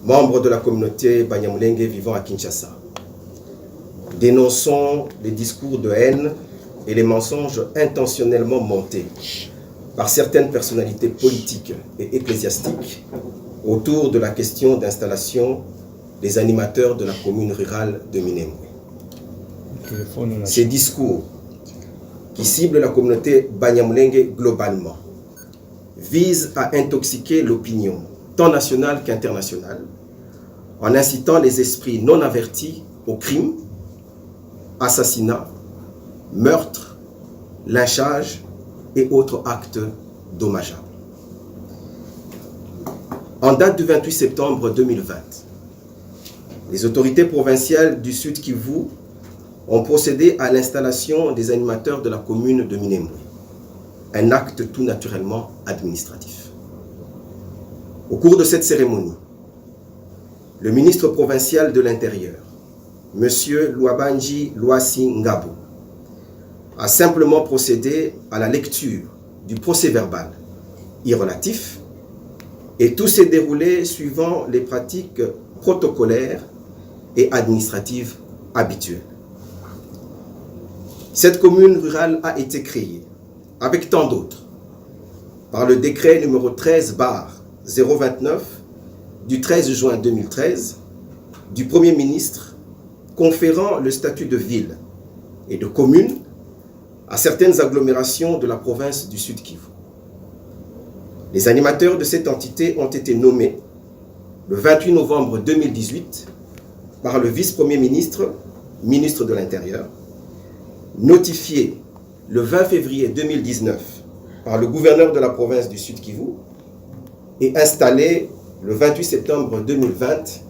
membres de la communauté Banyamulenge vivant à Kinshasa, dénonçons les discours de haine et les mensonges intentionnellement montés par certaines personnalités politiques et ecclésiastiques autour de la question d'installation des animateurs de la commune rurale de Minembwe. Ces discours, qui ciblent la communauté Banyamulenge globalement, visent à intoxiquer l'opinion, tant nationale qu'internationale, en incitant les esprits non avertis au crime, assassinat, meurtre, lynchage et autres actes dommageables. En date du 28 septembre 2020, les autorités provinciales du Sud Kivu ont procédé à l'installation des animateurs de la commune de Minembwe, un acte tout naturellement administratif. Au cours de cette cérémonie, le ministre provincial de l'Intérieur, M. Luabanji Luasi Ngabo, a simplement procédé à la lecture du procès-verbal irrelatif et tout s'est déroulé suivant les pratiques protocolaires et administratives habituelles. Cette commune rurale a été créée, avec tant d'autres, par le décret numéro 13/029 du 13 juin 2013 du Premier ministre conférant le statut de ville et de commune à certaines agglomérations de la province du Sud Kivu. Les animateurs de cette entité ont été nommés le 28 novembre 2018 par le vice-premier ministre, ministre de l'Intérieur, notifiés le 20 février 2019 par le gouverneur de la province du Sud Kivu et installés le 28 septembre 2020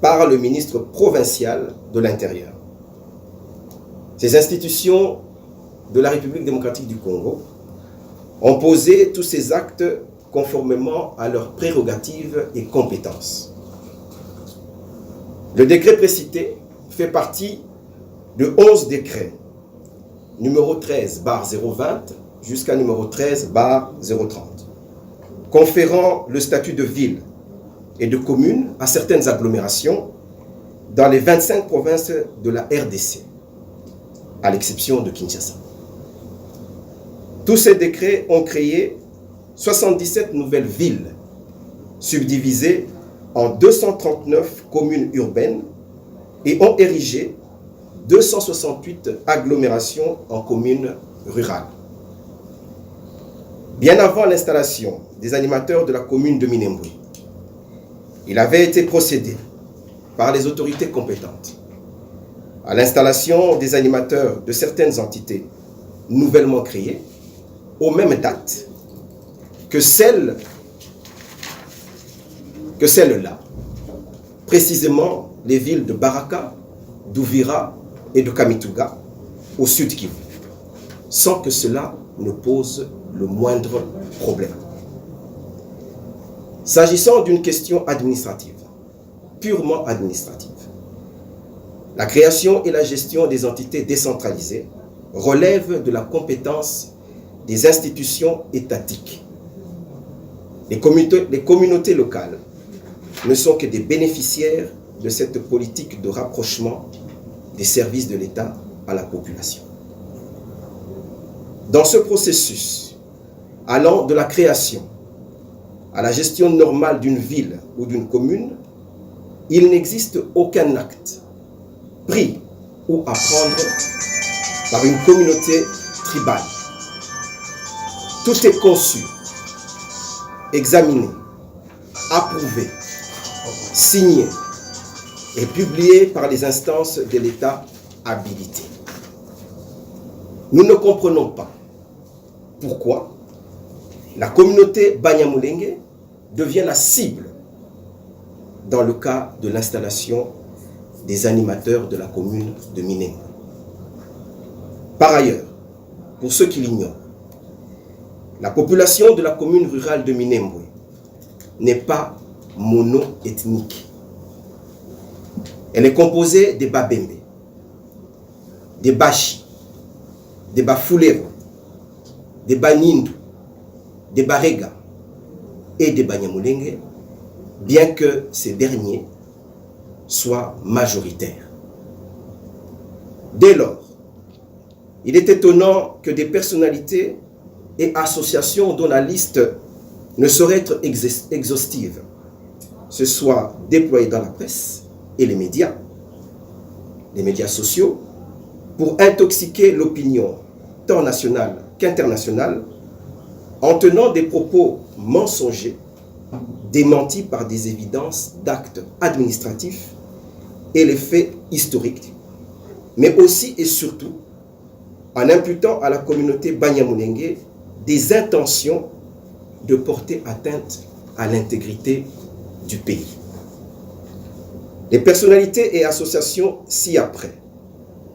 par le ministre provincial de l'Intérieur. Ces institutions de la République démocratique du Congo ont posé tous ces actes conformément à leurs prérogatives et compétences. Le décret précité fait partie de 11 décrets, numéro 13/020 jusqu'à numéro 13/030, conférant le statut de ville et de commune à certaines agglomérations dans les 25 provinces de la RDC, à l'exception de Kinshasa. Tous ces décrets ont créé 77 nouvelles villes, subdivisées en 239 communes urbaines et ont érigé 268 agglomérations en communes rurales. Bien avant l'installation des animateurs de la commune de Minembwe, il avait été procédé par les autorités compétentes à l'installation des animateurs de certaines entités nouvellement créées aux mêmes dates que celles-là, précisément les villes de Baraka, d'Ouvira et de Kamituga, au Sud Kivu, sans que cela ne pose le moindre problème. S'agissant d'une question administrative, purement administrative, la création et la gestion des entités décentralisées relèvent de la compétence des institutions étatiques. Les communautés locales ne sont que des bénéficiaires de cette politique de rapprochement des services de l'État à la population. Dans ce processus, allant de la création à la gestion normale d'une ville ou d'une commune, il n'existe aucun acte pris ou à prendre par une communauté tribale. Tout est conçu, examiné, approuvé, signé et publié par les instances de l'État habilitées. Nous ne comprenons pas pourquoi la communauté Banyamulenge devient la cible dans le cas de l'installation des animateurs de la commune de Minembwe. Par ailleurs, pour ceux qui l'ignorent, la population de la commune rurale de Minembwe n'est pas mono-ethnique. Elle est composée des Babembe, des Bashi, des Bafulero, des Banindu, des Barega et des Banyamulenge, bien que ces derniers soient majoritaires. Dès lors, il est étonnant que des personnalités et associations dont la liste ne saurait être exhaustive se soient déployées dans la presse et les médias sociaux, pour intoxiquer l'opinion tant nationale qu'internationale en tenant des propos mensongers démentis par des évidences d'actes administratifs et les faits historiques, mais aussi et surtout en imputant à la communauté Banyamulenge des intentions de porter atteinte à l'intégrité du pays. Les personnalités et associations ci-après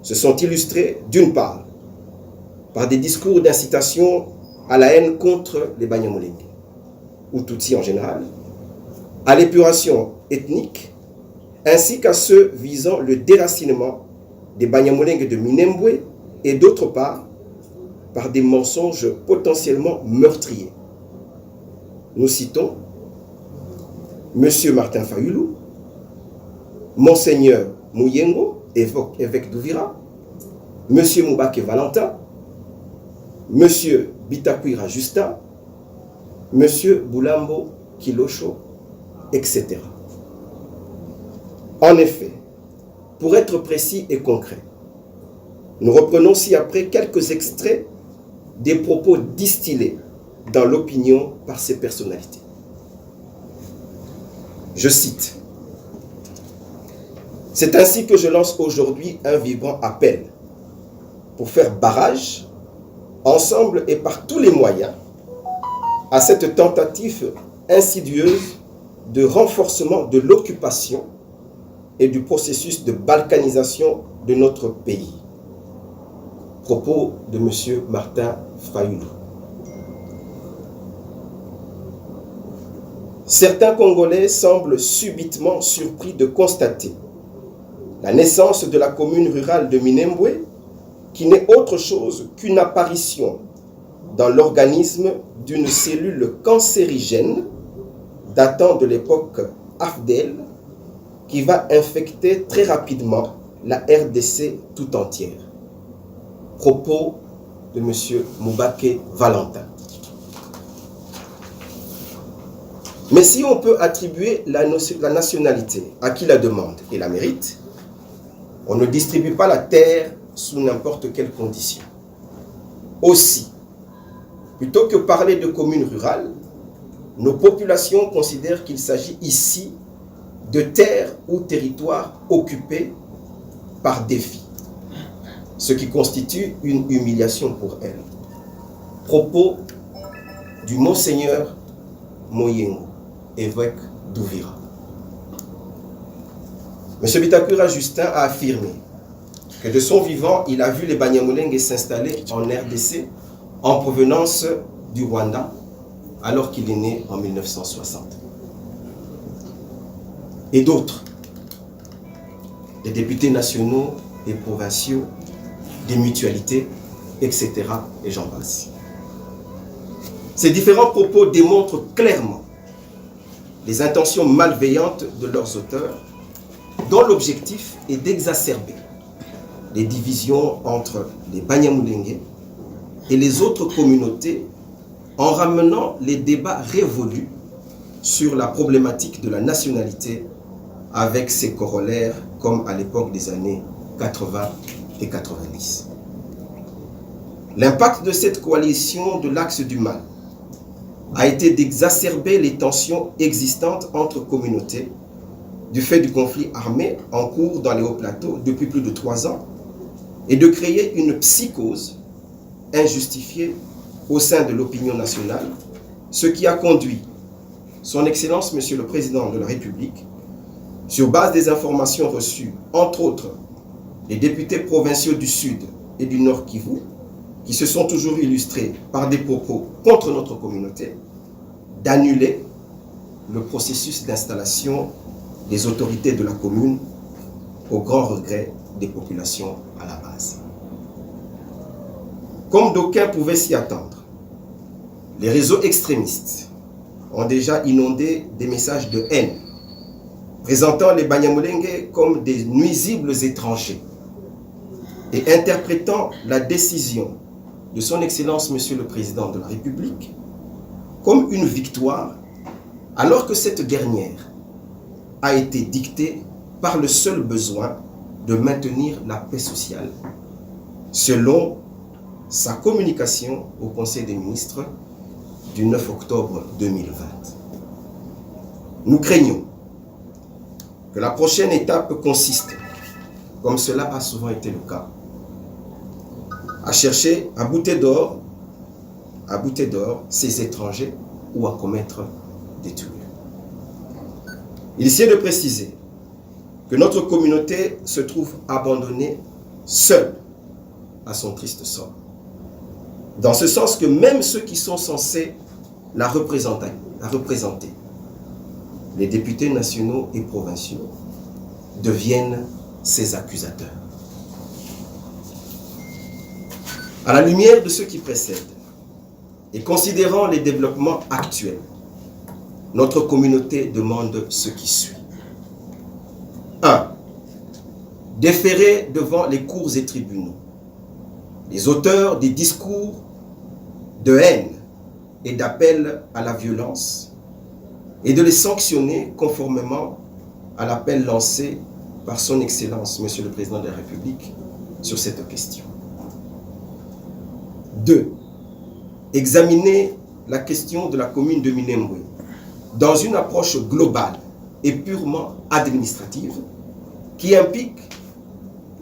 se sont illustrées d'une part par des discours d'incitation à la haine contre les Banyamulenge, ou Tutsis en général, à l'épuration ethnique, ainsi qu'à ceux visant le déracinement des Banyamulenge de Minembwe, et d'autre part par des mensonges potentiellement meurtriers. Nous citons M. Martin Fayulu, Monseigneur Muyengo, évêque d'Uvira, M. Moubake Valentin, M. Bitakwira Justin, M. Boulambo Kilosho, etc. En effet, pour être précis et concret, nous reprenons ci-après quelques extraits des propos distillés dans l'opinion par ces personnalités. Je cite: « C'est ainsi que je lance aujourd'hui un vibrant appel pour faire barrage, ensemble et par tous les moyens, à cette tentative insidieuse de renforcement de l'occupation et du processus de balkanisation de notre pays. » Propos de M. Martin Fayulu. Certains Congolais semblent subitement surpris de constater la naissance de la commune rurale de Minembwe, qui n'est autre chose qu'une apparition dans l'organisme d'une cellule cancérigène datant de l'époque AFDEL, qui va infecter très rapidement la RDC tout entière. Propos de M. Moubake Valentin. Mais si on peut attribuer la nationalité à qui la demande et la mérite, on ne distribue pas la terre sous n'importe quelle condition. Aussi, plutôt que parler de communes rurales, nos populations considèrent qu'il s'agit ici de terres ou territoires occupés par défi, ce qui constitue une humiliation pour elles. Propos du Monseigneur Muyengo, évêque d'Uvira. M. Bitakwira Justin a affirmé que de son vivant, il a vu les Banyamulenge s'installer en RDC en provenance du Rwanda, alors qu'il est né en 1960. Et d'autres, des députés nationaux et provinciaux, des mutualités, etc. et j'en passe. Ces différents propos démontrent clairement les intentions malveillantes de leurs auteurs, dont l'objectif est d'exacerber les divisions entre les Banyamulenge et les autres communautés en ramenant les débats révolus sur la problématique de la nationalité avec ses corollaires comme à l'époque des années 80 et 90. L'impact de cette coalition de l'axe du mal a été d'exacerber les tensions existantes entre communautés du fait du conflit armé en cours dans les hauts plateaux depuis plus de 3 ans et de créer une psychose injustifiée au sein de l'opinion nationale, ce qui a conduit son Excellence Monsieur le Président de la République, sur base des informations reçues, entre autres, les députés provinciaux du Sud et du Nord Kivu, qui se sont toujours illustrés par des propos contre notre communauté, d'annuler le processus d'installation des autorités de la commune au grand regret des populations à la base. Comme d'aucuns pouvaient s'y attendre, les réseaux extrémistes ont déjà inondé des messages de haine, présentant les Banyamulenge comme des nuisibles étrangers et interprétant la décision de son Excellence Monsieur le Président de la République comme une victoire, alors que cette dernière a été dictée par le seul besoin de maintenir la paix sociale, selon sa communication au Conseil des ministres du 9 octobre 2020. Nous craignons que la prochaine étape consiste, comme cela a souvent été le cas, à chercher à bouter d'or ces étrangers ou à commettre des tueries. Il s'agit de préciser que notre communauté se trouve abandonnée seule à son triste sort. Dans ce sens que même ceux qui sont censés la représenter, les députés nationaux et provinciaux, deviennent ses accusateurs. À la lumière de ce qui précède, et considérant les développements actuels, notre communauté demande ce qui suit. 1. Déférer devant les cours et tribunaux les auteurs des discours de haine et d'appel à la violence et de les sanctionner conformément à l'appel lancé par son Excellence, Monsieur le Président de la République, sur cette question. 2. Examiner la question de la commune de Minembwe dans une approche globale et purement administrative qui implique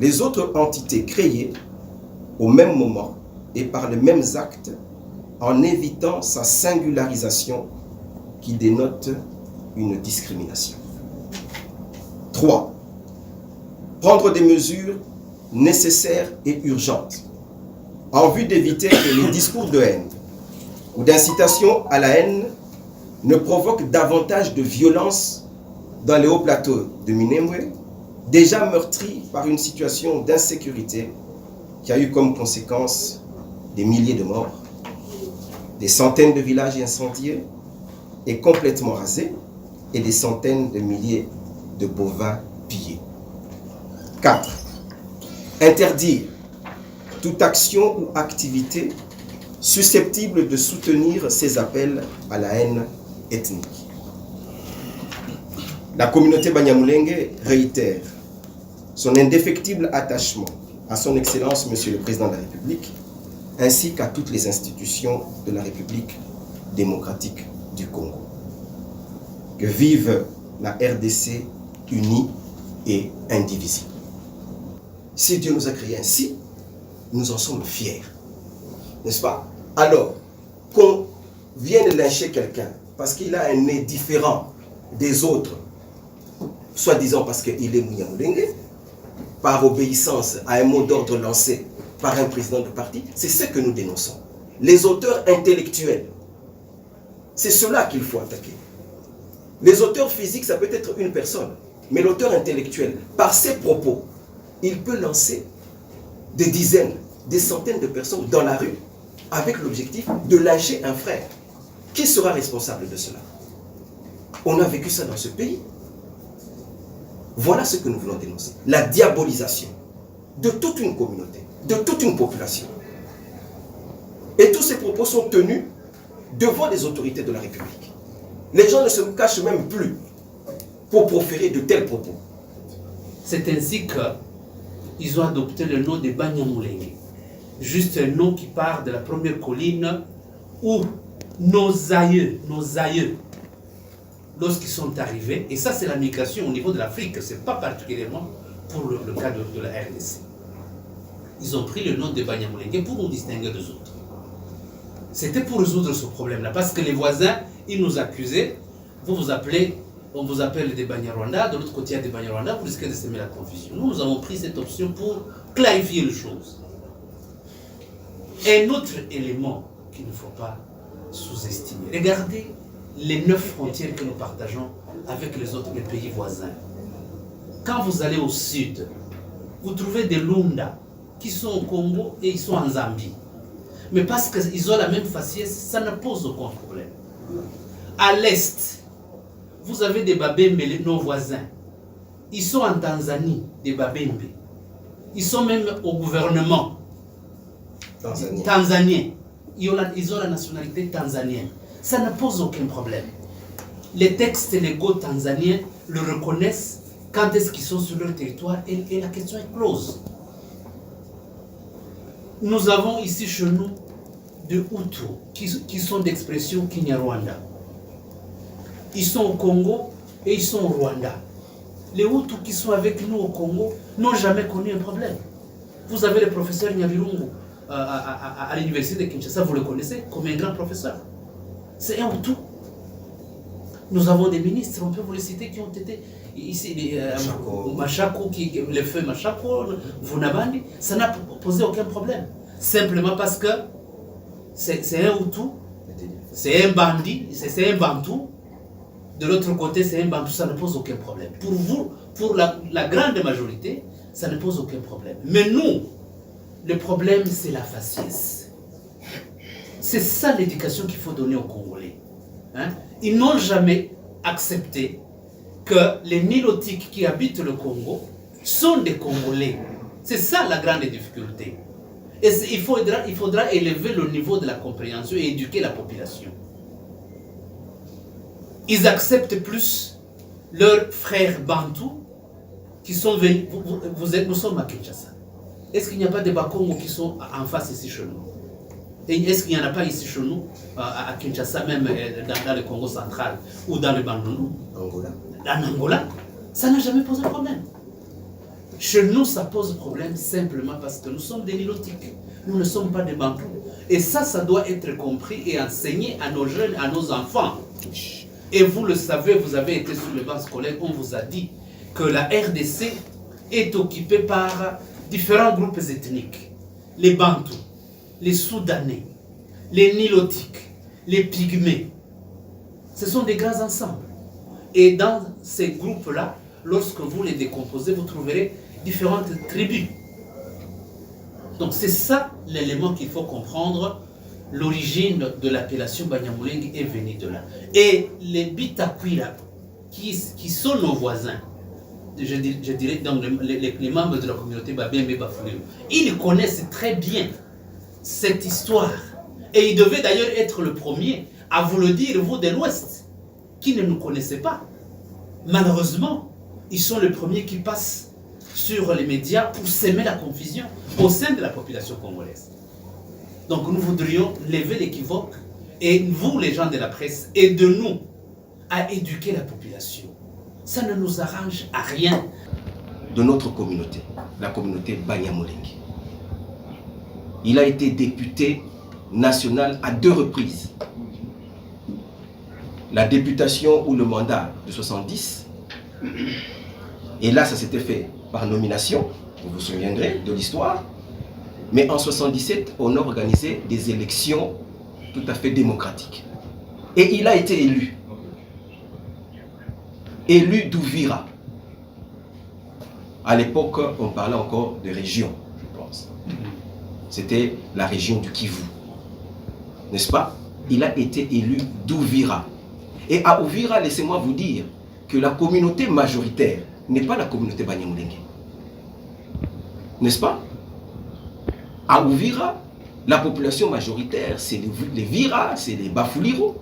les autres entités créées au même moment et par les mêmes actes, en évitant sa singularisation qui dénote une discrimination. 3. Prendre des mesures nécessaires et urgentes en vue d'éviter que les discours de haine ou d'incitation à la haine ne provoquent davantage de violence dans les hauts plateaux de Minembwe, déjà meurtris par une situation d'insécurité qui a eu comme conséquence des milliers de morts, des centaines de villages incendiés et complètement rasés, et des centaines de milliers de bovins pillés. 4. Interdire toute action ou activité susceptible de soutenir ces appels à la haine ethnique. La communauté Banyamulenge réitère son indéfectible attachement à son Excellence, Monsieur le Président de la République, ainsi qu'à toutes les institutions de la République démocratique du Congo. Que vive la RDC unie et indivisible. Si Dieu nous a créés ainsi, nous en sommes fiers, n'est-ce pas? Alors, qu'on vienne lyncher quelqu'un parce qu'il a un nez différent des autres, soi-disant parce qu'il est Munyamulenge, par obéissance à un mot d'ordre lancé par un président de parti, c'est ce que nous dénonçons. Les auteurs intellectuels, c'est cela qu'il faut attaquer. Les auteurs physiques, ça peut être une personne, mais l'auteur intellectuel, par ses propos, il peut lancer des dizaines, des centaines de personnes dans la rue avec l'objectif de lyncher un frère. Qui sera responsable de cela? On a vécu ça dans ce pays. Voilà ce que nous voulons dénoncer. La diabolisation de toute une communauté, de toute une population. Et tous ces propos sont tenus devant les autorités de la République. Les gens ne se cachent même plus pour proférer de tels propos. C'est ainsi qu'ils ont adopté le nom de Banyamulenge. Juste un nom qui part de la première colline où nos aïeux, lorsqu'ils sont arrivés, et ça c'est la migration au niveau de l'Afrique, ce n'est pas particulièrement pour le cas de la RDC. Ils ont pris le nom de Banyamulenge pour nous distinguer des autres. C'était pour résoudre ce problème-là, parce que les voisins, ils nous accusaient, on vous appelle des Banyarwanda, de l'autre côté il y a des Banyarwanda, vous risquez de semer la confusion. Nous avons pris cette option pour clarifier les choses. Un autre élément qu'il ne faut pas sous-estimer, regardez les 9 frontières que nous partageons avec les autres pays voisins. Quand vous allez au sud, vous trouvez des Lunda qui sont au Congo et ils sont en Zambie. Mais parce qu'ils ont la même faciès, ça ne pose aucun problème. À l'est, vous avez des Babembe, nos voisins. Ils sont en Tanzanie, des Babembe. Ils sont même au gouvernement tanzanien. Ils ont la nationalité tanzanienne. Ça ne pose aucun problème. Les textes légaux tanzaniens le reconnaissent quand est-ce qu'ils sont sur leur territoire et la question est close. Nous avons ici chez nous des Hutus qui sont d'expression Kinyarwanda. Ils sont au Congo et ils sont au Rwanda. Les Hutus qui sont avec nous au Congo n'ont jamais connu un problème. Vous avez le professeur Nyabirungu à l'université de Kinshasa, vous le connaissez comme un grand professeur. C'est un Hutu. Nous avons des ministres, on peut vous les citer, qui ont été ici, Machako, le feu Machako, Vunabandi, ça n'a posé aucun problème. Simplement parce que c'est un Hutu, c'est un bandit, c'est un Bantou. De l'autre côté, c'est un Bantou, ça ne pose aucun problème. Pour vous, pour la grande majorité, ça ne pose aucun problème. Mais nous, le problème, c'est la faciès. C'est ça l'éducation qu'il faut donner aux Congolais. Hein? Ils n'ont jamais accepté que les Nilotiques qui habitent le Congo sont des Congolais. C'est ça la grande difficulté. Et il faudra élever le niveau de la compréhension et éduquer la population. Ils acceptent plus leurs frères Bantous qui sont venus. Nous sommes à Kinshasa. Est-ce qu'il n'y a pas des Bakongo qui sont en face ici chez nous? Et est-ce qu'il n'y en a pas ici chez nous, à Kinshasa, même dans le Congo central ou dans le Bandundu? En Angola, ça n'a jamais posé problème. Chez nous, ça pose problème simplement parce que nous sommes des Nilotiques. Nous ne sommes pas des Bantous. Et ça doit être compris et enseigné à nos jeunes, à nos enfants. Et vous le savez, vous avez été sur le banc scolaire, on vous a dit que la RDC est occupée par différents groupes ethniques. Les Bantous, les Soudanais, les Nilotiques, les Pygmées. Ce sont des grands ensembles. Et dans ces groupes-là, lorsque vous les décomposez, vous trouverez différentes tribus. Donc c'est ça l'élément qu'il faut comprendre. L'origine de l'appellation Banyamulenge est venue de là. Et les Bitakwira, qui sont nos voisins, je dirais donc les membres de la communauté Babembe Bafouliou, ils connaissent très bien cette histoire. Et ils devaient d'ailleurs être le premier à vous le dire, vous de l'Ouest, qui ne nous connaissez pas. Malheureusement, ils sont les premiers qui passent sur les médias pour s'aimer la confusion au sein de la population congolaise. Donc nous voudrions lever l'équivoque et vous, les gens de la presse, aidez-nous à éduquer la population. Ça ne nous arrange à rien. De notre communauté, la communauté Banyamulenge. Il a été député national à 2 reprises. La députation ou le mandat de 70. Et là, ça s'était fait par nomination, vous vous souviendrez de l'histoire. Mais en 77, on a organisé des élections tout à fait démocratiques. Et il a été élu. Élu d'Ouvira. À l'époque, on parlait encore de région, je pense. C'était la région du Kivu. N'est-ce pas? Il a été élu d'Ouvira. Et à Ouvira, laissez-moi vous dire que la communauté majoritaire n'est pas la communauté Banyamulenge. N'est-ce pas? À Ouvira, la population majoritaire, c'est les Vira, c'est les Bafuliro.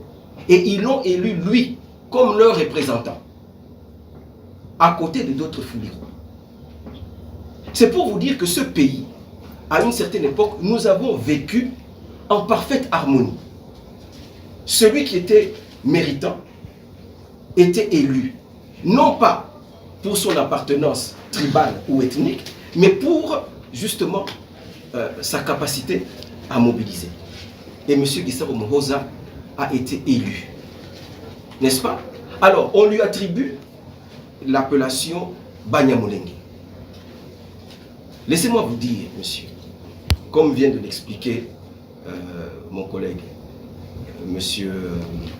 Et ils l'ont élu, lui, comme leur représentant. À côté de d'autres Fuliro. C'est pour vous dire que ce pays, à une certaine époque, nous avons vécu en parfaite harmonie. Celui qui était méritant était élu, non pas pour son appartenance tribale ou ethnique, mais pour justement sa capacité à mobiliser. Et M. Gisaro Mohoza a été élu. N'est-ce pas? Alors, on lui attribue l'appellation Banyamulenge. Laissez-moi vous dire, monsieur, comme vient de l'expliquer mon collègue, monsieur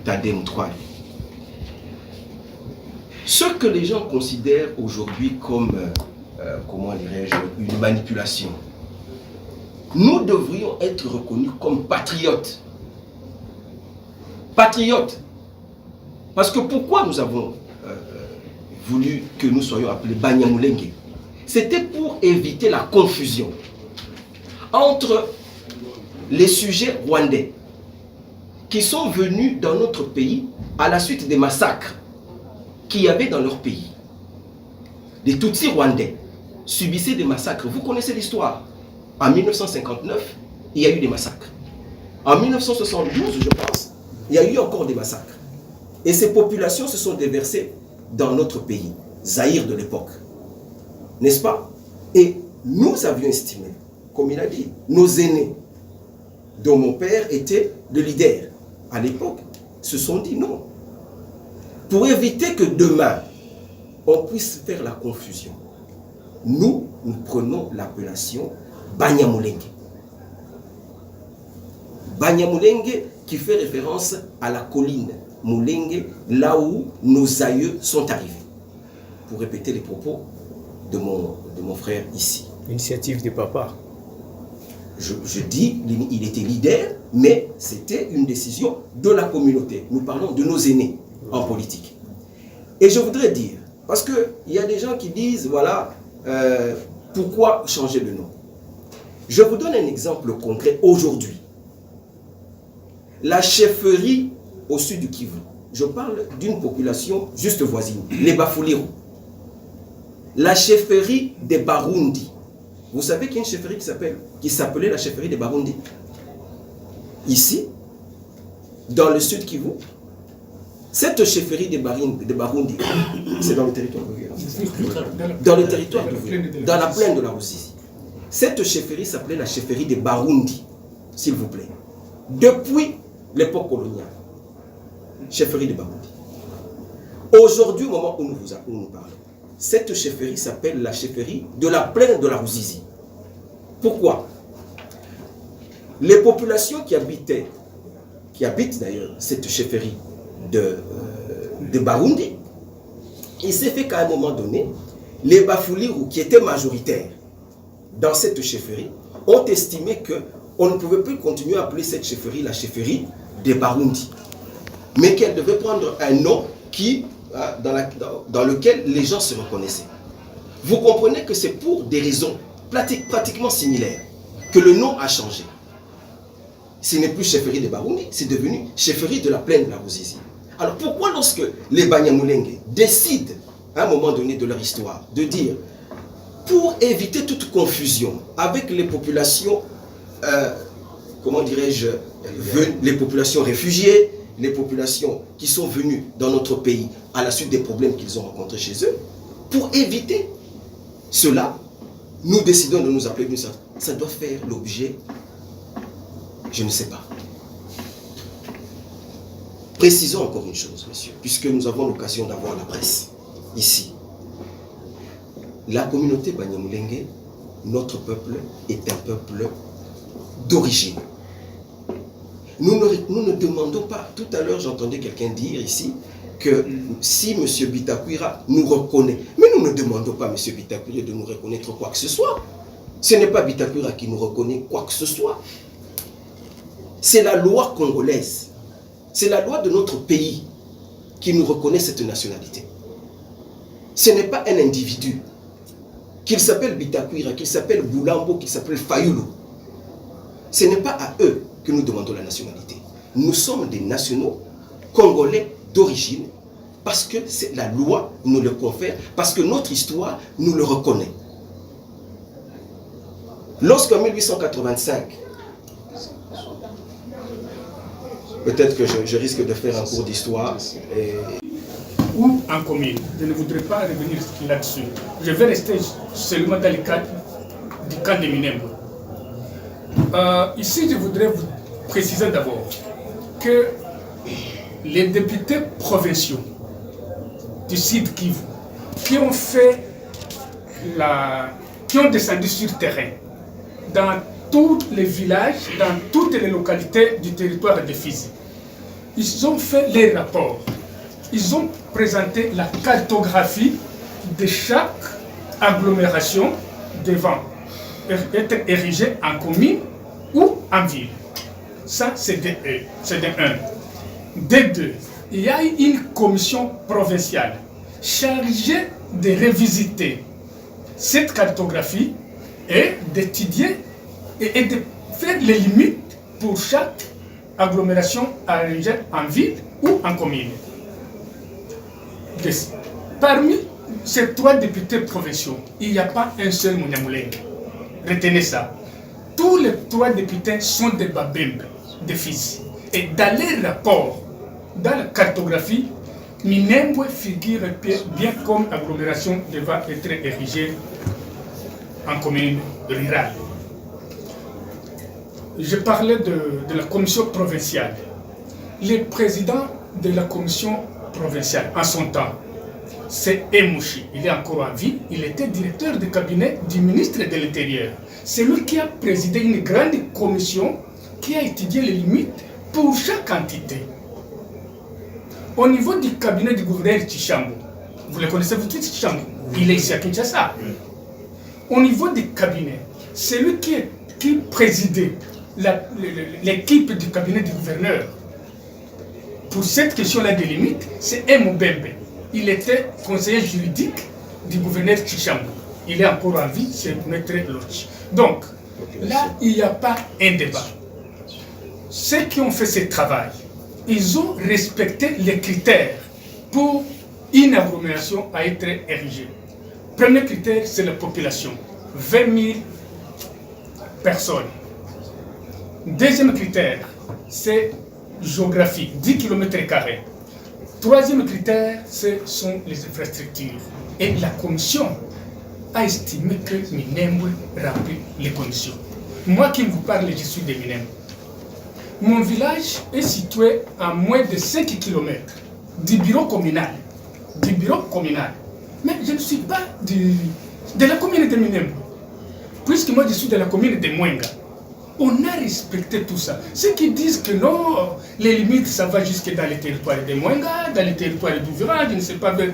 Tadé Moutouali, ce que les gens considèrent aujourd'hui comme, comment dirais-je, une manipulation, nous devrions être reconnus comme patriotes. Patriotes. Parce que pourquoi nous avons voulu que nous soyons appelés Banyamulenge? C'était pour éviter la confusion entre les sujets rwandais qui sont venus dans notre pays à la suite des massacres qu'il y avait dans leur pays. Les Tutsis rwandais subissaient des massacres. Vous connaissez l'histoire. En 1959, il y a eu des massacres. En 1972, je pense, il y a eu encore des massacres. Et ces populations se sont déversées dans notre pays, Zaïre de l'époque. N'est-ce pas? Et nous avions estimé, comme il a dit, nos aînés, dont mon père était le leader à l'époque, se sont dit non. Pour éviter que demain, on puisse faire la confusion, nous prenons l'appellation Banyamulenge. Banyamulenge qui fait référence à la colline Mulenge, là où nos aïeux sont arrivés. Pour répéter les propos de mon frère ici. Initiative de papa. Je dis, il était leader, mais c'était une décision de la communauté. Nous parlons de nos aînés en politique. Et je voudrais dire, parce qu'il y a des gens qui disent, voilà, pourquoi changer de nom? Je vous donne un exemple concret aujourd'hui. La chefferie au sud du Kivu, je parle d'une population juste voisine, les Bafouliru. La chefferie des Barundi. Vous savez qu'il y a une chefferie qui s'appelait la chefferie des Barundi. Ici, dans le sud Kivu, cette chefferie des Barundi, c'est dans le territoire de dans le territoire de dans la plaine de la Ruzizi. Cette chefferie s'appelait la chefferie des Barundi, s'il vous plaît. Depuis l'époque coloniale. Chefferie des Barundi. Aujourd'hui, au moment où nous parlons, cette chefferie s'appelle la chefferie de la plaine de la Ruzizi. Pourquoi? Les populations qui habitent d'ailleurs cette chefferie de Barundi, il s'est fait qu'à un moment donné, les Bafouliru qui étaient majoritaires dans cette chefferie ont estimé qu'on ne pouvait plus continuer à appeler cette chefferie la chefferie des Barundi, mais qu'elle devait prendre un nom dans lequel les gens se reconnaissaient. Vous comprenez que c'est pour des raisons pratiquement similaires que le nom a changé. Ce n'est plus chefferie des Barundi, c'est devenu chefferie de la plaine de la Ruzizi. Alors pourquoi lorsque les Banyamulenge décident à un moment donné de leur histoire de dire, pour éviter toute confusion avec les populations, comment dirais-je, les populations réfugiées, les populations qui sont venues dans notre pays à la suite des problèmes qu'ils ont rencontrés chez eux, pour éviter cela, nous décidons de nous appeler, ça doit faire l'objet, je ne sais pas. Précisons encore une chose, monsieur, puisque nous avons l'occasion d'avoir la presse ici. La communauté Banyamulenge, notre peuple, est un peuple d'origine. Nous ne demandons pas, tout à l'heure j'entendais quelqu'un dire ici, que si M. Bitakwira nous reconnaît, mais nous ne demandons pas à M. Bitakwira de nous reconnaître quoi que ce soit. Ce n'est pas Bitakwira qui nous reconnaît quoi que ce soit. C'est la loi congolaise, c'est la loi de notre pays qui nous reconnaît cette nationalité. Ce n'est pas un individu, qu'il s'appelle Bitakwira, qu'il s'appelle Boulambo, qu'il s'appelle Fayoulou. Ce n'est pas à eux que nous demandons la nationalité. Nous sommes des nationaux congolais d'origine parce que c'est la loi nous le confère, parce que notre histoire nous le reconnaît. Lorsqu'en 1885, peut-être que je risque de faire un cours d'histoire. Ou en commune, je ne voudrais pas revenir là-dessus. Je vais rester seulement dans le cadre du camp de Minembwe. Ici, je voudrais vous préciser d'abord que les députés provinciaux du Sud Kivu qui ont descendu sur le terrain dans tous les villages, dans toutes les localités du territoire de Fizi, ils ont fait les rapports. Ils ont présenté la cartographie de chaque agglomération devant être érigée en commune ou en ville. Ça, c'est de 1. De 2, il y a une commission provinciale chargée de revisiter cette cartographie et d'étudier et de faire les limites pour chaque agglomération arrangée en ville ou en commune. Parmi ces 3 députés provinciaux, il n'y a pas un seul Munyamulenge. Retenez ça. Tous les 3 députés sont des Babembe, des fils. Et dans les rapports, dans la cartographie, Minembwe figure bien comme agglomération devant être érigée en commune rurale. Je parlais de la commission provinciale. Le président de la commission provinciale, en son temps, c'est Emouchi. Il est encore en vie. Il était directeur de cabinet du ministre de l'Intérieur. C'est lui qui a présidé une grande commission qui a étudié les limites pour chaque entité. Au niveau du cabinet du gouverneur Tchambo, vous le connaissez vous tous, Tchambo, il est ici à Kinshasa. Au niveau du cabinet, c'est lui qui présidait l'équipe du cabinet du gouverneur. Pour cette question-là des limites, c'est Mbembe. Il était conseiller juridique du gouverneur Tchambo. Il est encore en vie, c'est Maître Loch. Donc, là, il n'y a pas un débat. Ceux qui ont fait ce travail, ils ont respecté les critères pour une agglomération à être érigée. Premier critère, c'est la population. 20 000 personnes. Deuxième critère, c'est géographique, 10 km². Troisième critère, ce sont les infrastructures. Et la commission a estimé que Minembwe remplit les conditions. Moi qui vous parle, je suis de Minembwe. Mon village est situé à moins de 5 km du bureau communal. Mais je ne suis pas de la commune de Minembwe. Puisque moi je suis de la commune de Mwenga. On a respecté tout ça. Ceux qui disent que non, les limites, ça va jusque dans les territoires de Mwenga, dans les territoires du Vira, je ne sais pas, vers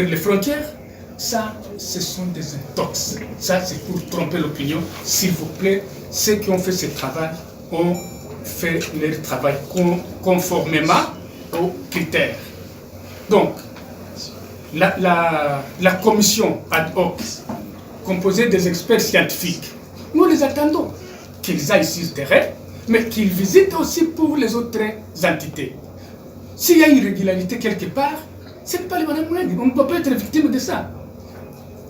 les frontières, ça, ce sont des intox. Ça, c'est pour tromper l'opinion. S'il vous plaît, ceux qui ont fait ce travail ont fait leur travail conformément aux critères. Donc, la commission ad hoc, composée des experts scientifiques, nous les attendons qu'ils aillent sur le terrain, mais qu'ils visitent aussi pour les autres entités. S'il y a une irrégularité quelque part, ce n'est pas les Madame Moulengue. On ne peut pas être victime de ça.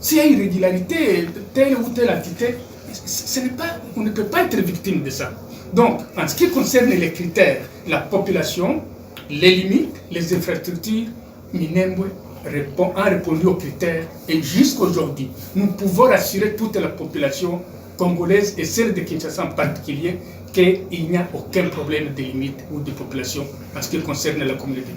S'il y a une irrégularité, telle ou telle entité, on ne peut pas être victime de ça. Donc, en ce qui concerne les critères, la population, les limites, les infrastructures, Minembwe a répondu aux critères et jusqu'aujourd'hui, nous pouvons rassurer toute la population congolaise et celle de Kinshasa en particulier qu'il n'y a aucun problème de limite ou de population en ce qui concerne la communauté.